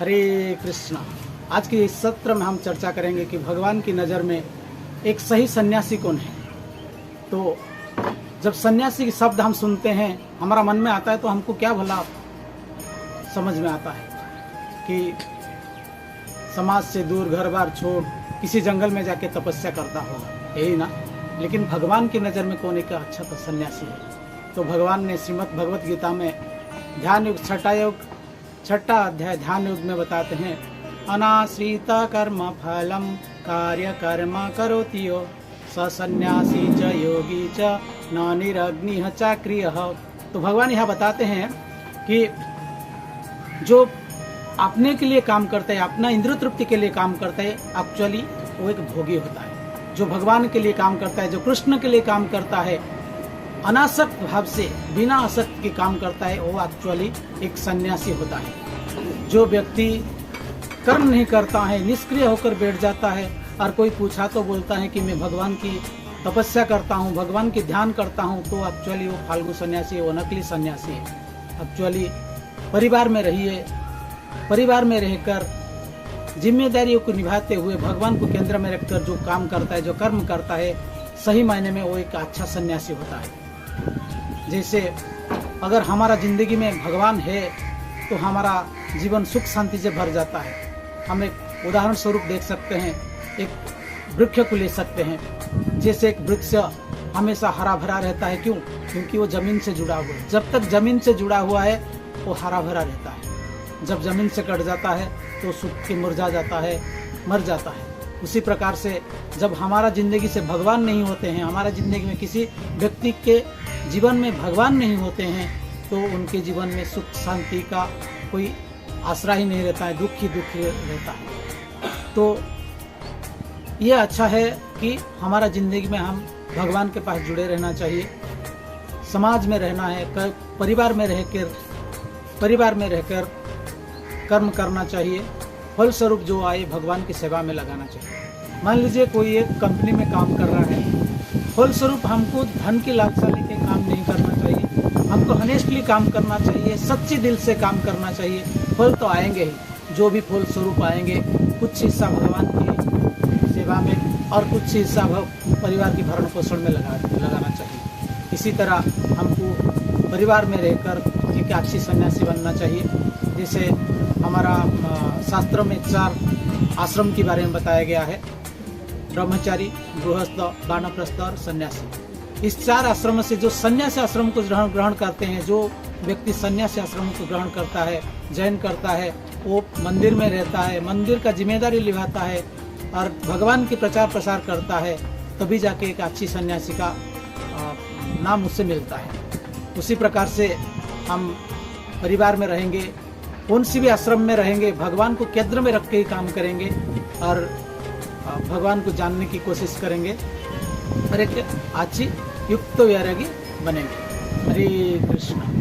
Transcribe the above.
हरे कृष्णा। आज के इस सत्र में हम चर्चा करेंगे कि भगवान की नज़र में एक सही सन्यासी कौन है। तो जब सन्यासी के शब्द हम सुनते हैं हमारा मन में आता है तो हमको क्या भला समझ में आता है कि समाज से दूर घर बार छोड़ किसी जंगल में जाके तपस्या करता होगा, यही ना। लेकिन भगवान की नज़र में कौन एक अच्छा सन्यासी है। तो भगवान ने श्रीमद् भगवत गीता में ध्यान युग छठा अध्याय ध्यान युग में बताते हैं, अनाश्रित कर्म फलम कार्य कर्म करोति यो स सन्यासी च योगी च न निरग्निः चाक्रियः। तो भगवान यहाँ बताते हैं कि जो अपने के लिए काम करता है, अपना इंद्रिय तृप्ति के लिए काम करता है, एक्चुअली वो एक भोगी होता है। जो भगवान के लिए काम करता है, जो कृष्ण के लिए काम करता है, अनासक्त भाव से बिना आसक्त के काम करता है, वो एक्चुअली एक सन्यासी होता है। जो व्यक्ति कर्म नहीं करता है, निष्क्रिय होकर बैठ जाता है और कोई पूछा तो बोलता है कि मैं भगवान की तपस्या करता हूँ, भगवान की ध्यान करता हूँ, तो एक्चुअली वो फालतू सन्यासी है, वो नकली सन्यासी है। एक्चुअली परिवार में रहिए, परिवार में रहकर जिम्मेदारियों को निभाते हुए भगवान को केंद्र में रखकर जो काम करता है, जो कर्म करता है, सही मायने में वो एक अच्छा सन्यासी होता है। जैसे अगर हमारा जिंदगी में भगवान है तो हमारा जीवन सुख शांति से भर जाता है। हम एक उदाहरण स्वरूप देख सकते हैं, एक वृक्ष को ले सकते हैं। जैसे एक वृक्ष हमेशा हरा भरा रहता है, क्यों? क्योंकि वो जमीन से जुड़ा हुआ है। जब तक जमीन से जुड़ा हुआ है वो हरा भरा रहता है। जब जमीन से कट जाता है तो सूख के मुरझा जाता है, मर जाता है। उसी प्रकार से जब हमारा जिंदगी से भगवान नहीं होते हैं, हमारा जिंदगी में किसी व्यक्ति के जीवन में भगवान नहीं होते हैं, तो उनके जीवन में सुख शांति का कोई आसरा ही नहीं रहता है, दुख ही दुख रहता है। तो ये अच्छा है कि हमारा जिंदगी में हम भगवान के पास जुड़े रहना चाहिए। समाज में रहना है, परिवार में रहकर कर्म करना चाहिए। फलस्वरूप जो आए भगवान की सेवा में लगाना चाहिए। मान लीजिए कोई एक कंपनी में काम कर रहा है, फलस्वरूप हमको धन की लालसा लेके काम नहीं करना चाहिए, हमको हनेस्टली काम करना चाहिए, सच्चे दिल से काम करना चाहिए। फल तो आएंगे ही, जो भी फल स्वरूप आएंगे, कुछ हिस्सा भगवान की सेवा में और कुछ हिस्सा परिवार की भरण पोषण में लगाना चाहिए। इसी तरह हमको परिवार में रहकर एक अच्छी सन्यासी बनना चाहिए। जैसे हमारा शास्त्रों में 4 आश्रम के बारे में बताया गया है, ब्रह्मचारी, गृहस्थ, वानप्रस्थ और सन्यासी। इस 4 आश्रम से जो सन्यासी आश्रम को ग्रहण करते हैं, जो व्यक्ति सन्यासी आश्रम को ग्रहण करता है, जैन करता है, वो मंदिर में रहता है, मंदिर का जिम्मेदारी निभाता है और भगवान की प्रचार प्रसार करता है, तभी जाके एक अच्छी सन्यासी का नाम उससे मिलता है। उसी प्रकार से हम परिवार में रहेंगे, कौन सी भी आश्रम में रहेंगे, भगवान को केंद्र में रख के ही काम करेंगे और भगवान को जानने की कोशिश करेंगे और एक अच्छी युक्त वैरागी बनेंगे। हरे कृष्ण।